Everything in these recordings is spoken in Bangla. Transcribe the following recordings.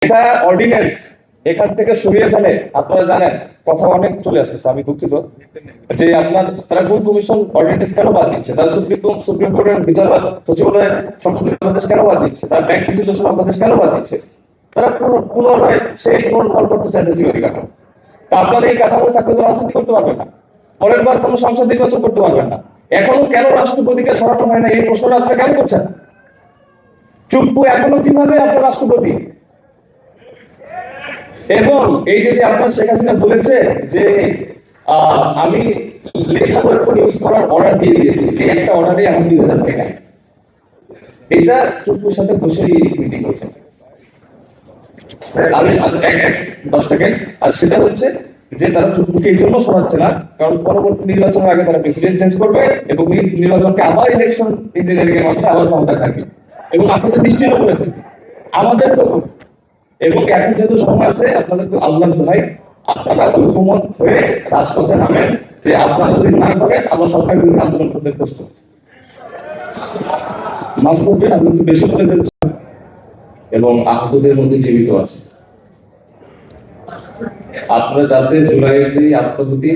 এটা অর্ডিন্যান্স এখান থেকে সরিয়ে ফেলে। আপনারা জানেন কথা অনেক চলে আসতেছে, আমি দুঃখিত, যে আপনার তারা গুম কমিশন অর্ডিন্যান্স কেন বাদ দিচ্ছে, তারা সুপ্রিম কোর্টের বিচার সচিবালয়ের সংসদীয় অধ্যাদেশ কেন বাদ দিচ্ছে, তারা ব্যাংক রেজুলেশন অধ্যাদেশ কেন বাদ দিচ্ছে, তারা পুনরায় সেই পুনর্বল করতে চাইতেছে ওই কাঠামো। তা আপনারা এই কাঠামো থাকলে তো রাজনীতি করতে পারবেন না, পরের বার কোনো সংসদ নির্বাচন করতে পারবেন না। এখনো কেন রাষ্ট্রপতিকে সরানো হয় না, এই প্রশ্নটা আপনারা কেন করছেন? চুপ্পু এখনো কিভাবে আপনার রাষ্ট্রপতি? এবং এই যে আপনার শেখ হাসিনা বলেছে যে আমি লেখা করে ইউজ করার অর্ডার দিয়ে দিয়েছি, এই একটা অর্ডারে আমি 2000 টাকা, এটা চুপ্পুর সাথে বসে মিটিং করছে। আমি 10 সেকেন্ড, আর সেটা হচ্ছে যে তারা চুপ্পুকে এই জন্য শোনাচ্ছে না কারণ পরবর্তী নির্বাচনের আগে তারা প্রেসিডেন্ট চেঞ্জ করবে এবং নির্বাচনকে আবার ইলেকশন ইঞ্জিনিয়ারিং এর মাধ্যমে আবার ক্ষমতা থাকবে এবং আপনাদের নিশ্চিত করে ফেলবে আমাদেরকেও। এবং এখন যেহেতু সময় আছে, আপনাদেরকে আল্লাহ ভাই আপনারা ঐক্যমত হয়ে রাজপথে নামেন, যে আপনারা যদি না করেন আমরা সরকার বিরুদ্ধে আন্দোলন করতে প্রস্তুত। মাঝ করবেন, আপনি একটু বেশি করে ফেলছেন এবং আহতদের মধ্যে জীবিত আছে। আপনারা যাতে জুলাইয়ের যে আত্মভূতি,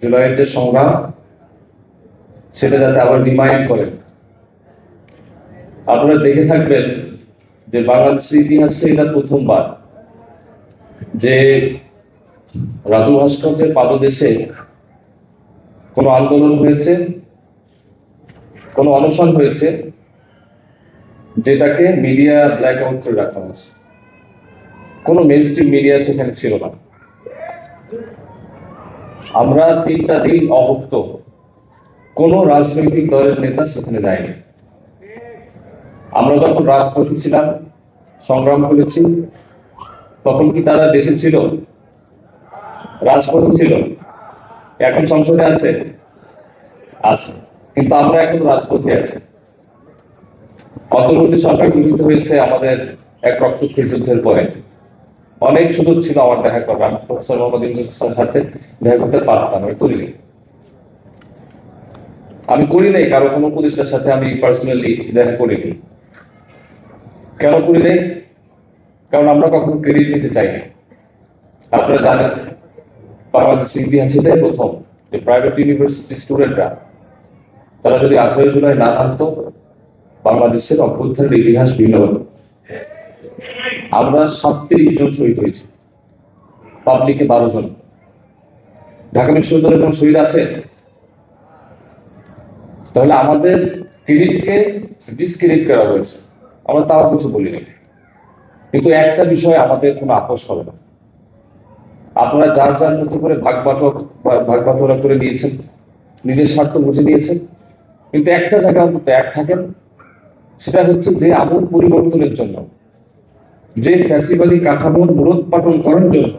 জুলাইয়ের যে সংগ্রাম, সেটা যাতে আবার রিমাইন্ড করেন। আপনারা দেখে থাকবেন যে বাংলাদেশের ইতিহাসে এটা প্রথমবার যে রাজু ভাস্কর্যের পাদদেশে কোনো আন্দোলন হয়েছে, কোনো অনশন হয়েছে, যেটাকে মিডিয়া ব্ল্যাক আউট করে রাখা হয়েছে। কোনো মেইন স্ট্রিম মিডিয়া সেখানে ছিল না। আমরা 3টা দিন অভুক্ত, কোনো রাজনৈতিক দলের নেতা সেখানে যায়নি। আমরা যখন রাজপথে ছিলাম, সংগ্রাম করেছি, তখন কি তারা দেশে ছিল? রাজপথে ছিল। এখন সংসদে আছে, আছে, কিন্তু আমরা এখন রাজপথে আছি। অন্তর্বর্তী সরকার গঠিত হয়েছে আমাদের এক রক্তক্ষয়ী যুদ্ধের পরে। অনেক সুযোগ ছিল আমার দেখা করার, আমি প্রফেসর মোহাম্মদ ইউনূসের সাথে দেখা করতে পারতাম, আমি করিনি। আমি করি নাই কারো কোনো উপদেষ্টার সাথে আমি পার্সোনালি দেখা করিনি। কেন করি নাই? কারণ আমরা কখনো ক্রেডিট নিতে চাইনি। আপনারা জানেন বাংলাদেশের ইতিহাসে এটাই প্রথম যে প্রাইভেট ইউনিভার্সিটি স্টুডেন্টরা তারা যদি 18 জুলাই না আনতো, বাংলাদেশের অভ্যুত্থানের ইতিহাস ভিন্ন হতো। আমরা 37 জন শহীদ হয়েছি, পাবলিকে 12 জন। ঢাকা বিশ্ববিদ্যালয়ের কোন শহীদ আছে? তাহলে আমাদের ক্রেডিটকে ডিসক্রেডিট করা হয়েছে, আমরা তাও কিছু বলিনি। কিন্তু একটা বিষয় আমাদের কোনো আপোষ হবে না। আপনারা যার যার মতো করে ভাগ বাটোয়ারা করে নিয়েছেন, নিজের স্বার্থ বুঝে নিয়েছেন, কিন্তু একটা জায়গা অন্তত এক থাকেন, সেটা হচ্ছে যে আমূল পরিবর্তনের জন্য, যে ফ্যাসিবাদী কাঠামোর মূলোৎপাটন করার জন্য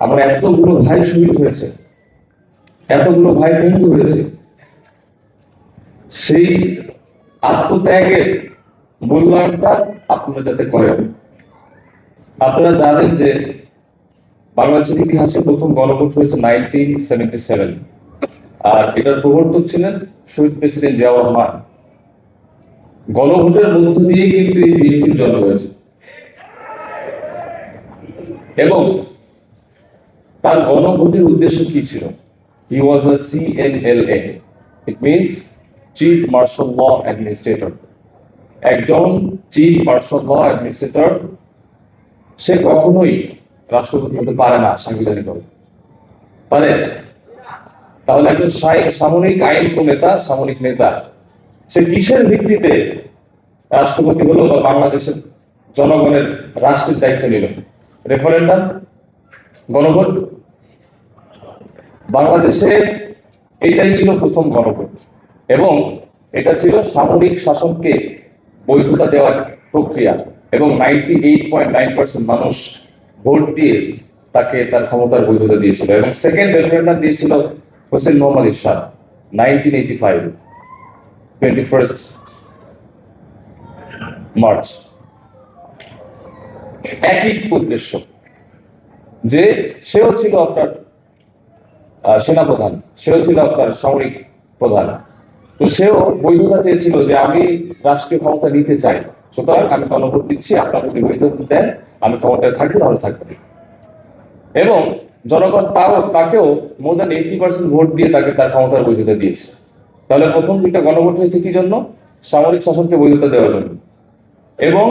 আমরা এতগুলো ভাই শহীদ হয়েছে, এতগুলো ভাই বন্ধু হয়েছে, সেই আত্মত্যাগের মূল্যায়নটা আপনারা যাতে করেন। আপনারা জানেন যে বাংলাদেশের ইতিহাসে প্রথম গণভোট হয়েছে 1977, আর এটার প্রবর্তক ছিলেন শহীদ প্রেসিডেন্ট জিয়াউর রহমান। গণভোটের মধ্য দিয়ে কিন্তু এই বিএনপির জন্ম হয়েছে এবং তার গণভোটের উদ্দেশ্য কি ছিল? He was a CMLA, it means chief marshal law administrator. একজন চিফ মার্শাল ল অ্যাডমিনিস্ট্রেটর সে কখনোই রাষ্ট্রপতি হতে পারে না সাংবিধানিকভাবে, পারে? তাহলে একজন সামরিক আইন প্রণেতা, সামরিক নেতা, সে কিসের ভিত্তিতে রাষ্ট্রপতি হলো বা বাংলাদেশের জনগণের রাষ্ট্রের দায়িত্ব নিল? রেফারেন্ডাম, গণভোট। বাংলাদেশে এটাই ছিল প্রথম গণভোট এবং এটা ছিল সামরিক শাসনকে বৈধতা দেওয়ার প্রক্রিয়া এবং 98.9% মানুষ ভোট দিয়ে তাকে তার ক্ষমতার বৈধতা দিয়েছিল। এবং সেকেন্ড রেফারেন্ডাম দিয়েছিল হোসেন মোহাম্মদ এরশাদ 1985, 21 মার্চ। একই উদ্দেশ্য, যে সেও ছিল আপনার সেনাপ্রধান, সেও ছিল আপনার সামরিক প্রধান, তো সেও বৈধতা চেয়েছিল যে আমি রাষ্ট্রীয় ক্ষমতা নিতে চাই, সুতরাং আমি গণভোট দিচ্ছি, আপনারা যদি বৈধ দেন আমি ক্ষমতায় থাকবো, ভালো থাকবে। এবং জনগণ তাকেও মোর দ্যান 80% ভোট দিয়ে তাকে তার ক্ষমতার বৈধতা দিয়েছে। তাহলে প্রথম দুইটা গণভোট হয়েছে কি জন্য? সামরিক শাসনকে বৈধতা দেওয়ার জন্য। এবং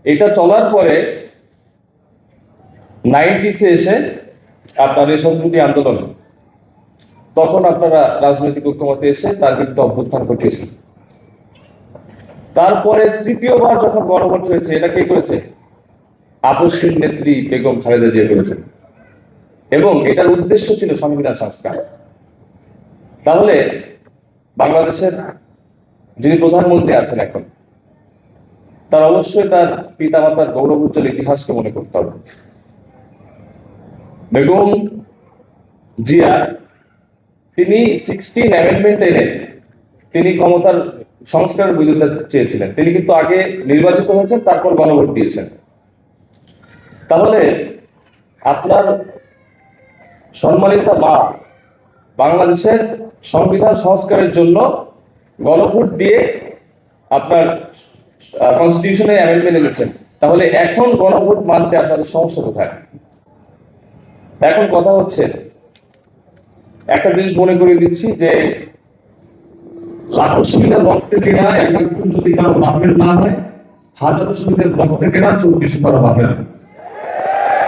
এটা চলার পরে 90s-এ এসে আপনার এই সংস্কৃতি আন্দোলন, তখন আপনারা রাজনৈতিক ঐক্যমতে এসে তার বিরুদ্ধে অভ্যুত্থান ঘটিয়েছেন। তারপরে তৃতীয়বার যখন গণভোট হয়েছে, এটা কে করেছে? আপসহীন নেত্রী বেগম খালেদা জিয়া করেছেন। এবং এটার উদ্দেশ্য ছিল সংবিধান সংস্কার। তাহলে বাংলাদেশের যিনি প্রধানমন্ত্রী আছেন এখন, তার অবশ্যই তার পিতামাতার গৌরব উজ্জ্বল ইতিহাসকে মনে করতে হবে। বেগম জিয়া তিনি 16 অ্যামেন্ডমেন্ট এনে তিনি ক্ষমতার সংস্কারের বৈধতা চেয়েছিলেন। তিনি কিন্তু আগে নির্বাচিত হয়েছেন, তারপর গণভোট দিয়েছেন। তাহলে আপনার সম্মানিত মা বাংলাদেশের সংবিধান সংস্কারের জন্য গণভোট দিয়ে আপনার কনস্টিটিউশনে অ্যামেন্ডমেন্ট এনেছেন। তাহলে এখন গণভোট মানতে আপনাদের সমস্যা কোথায়? এখন কথা হচ্ছে, একটা জিনিস মনে করিয়ে দিচ্ছি যে লাখো সুবিধার রক্তে কেনা এখন যদি কারো বাপের না হয়, হাজারো সুবিধার রক্তে কেনা 24 কারো বাপের।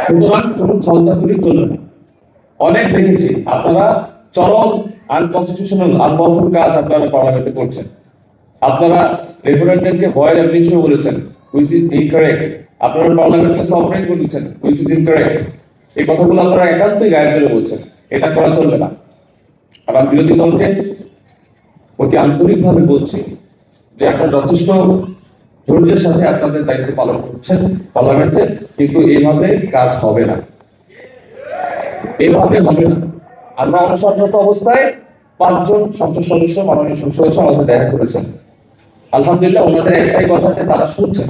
সুতরাং কোনো ছলচাতুরি চলবে না। অনেক দেখেছি আপনারা চরম আনকনস্টিটিউশনাল আনলফুল কাজ আপনারা পার্লামেন্টে করছেন। আপনারা রেফারেন্ডামকে ভয়ের অ্যাবলিশন বলেছেন, হুইচ ইজ ইনকারেক্ট। আপনারা পার্লামেন্টকে সফরেন বলেছেন, হুইচ ইজ ইনকারেক্ট। এই কথাগুলো আপনারা একান্তই গায়ের জোরে বলছেন। এটা করা চলবে না। আমার বিরোধী দলকে অতি আন্তরিকভাবে বলছি যে আপনারা যথেষ্ট ধৈর্যের সাথে আপনাদের দায়িত্ব পালন করছেন পার্লামেন্টে, কিন্তু এইভাবে কাজ হবে না, এইভাবে হবে না। আমরা অনশনরত অবস্থায় 5 জন সংসদ সদস্য, মাননীয় সংসদ সদস্য আমাদের দেখা করেছেন। আলহামদুলিল্লাহ, ওনাদের একটাই কথাতে তারা শুনছেন।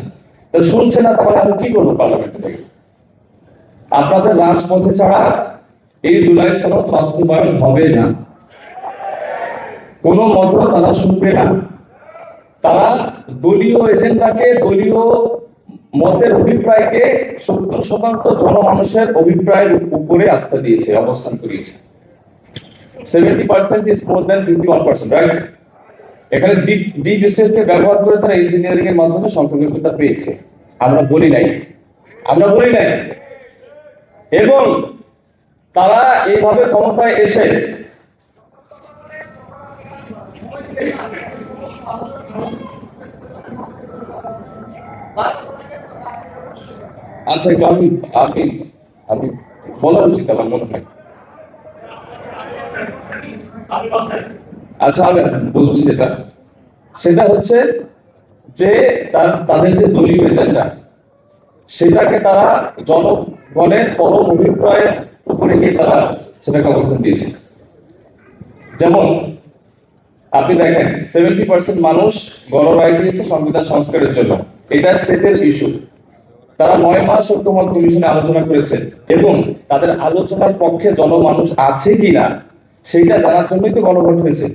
তো শুনছে না, তাহলে আমি কি করবো পার্লামেন্ট থেকে? আপনাদের রাজপথে ছাড়া এই জুলাই সনদ বাস্তবায়ন হবে না। কোনো মত তারা শুনবে না। তারা দলীয় এজেন্ডাকে, দলীয় মতের অভিপ্রায়কে 70% জনমানুষের অভিপ্রায়ের উপরে আস্থা দিয়েছে, অবস্থান করিয়েছে। 70% is more than 51%, রাইট? এখানে ডিপ স্টেটকে ব্যবহার করে তারা ইঞ্জিনিয়ারিং এর মাধ্যমে সংখ্যাগরিষ্ঠতা পেয়েছে। আমরা বলি নাই। এবং তারা এইভাবে ক্ষমতায় এসে আচ্ছা, আমি বলা উচিত আমার মনে হয়। আচ্ছা, আমি বলছি সেটা হচ্ছে যে তাদের যে দলীয় এজেন্ডা, সেটাকে তারা জনগণের পরম অভিপ্রায়ের উপরে গিয়ে তারা সেটাকে অবস্থান দিয়েছে। যেমন আপনি দেখেন 70% মানুষ গণরায় দিয়েছে সংবিধান সংস্কারের জন্য। এটা সেটেল ইস্যু। তারা 9 মাস ঐক্যমত কমিশনে আলোচনা করেছে এবং তাদের আলোচনার পক্ষে জনমানুষ আছে কিনা সেইটা জানার জন্যই তো গণভোট হয়েছে।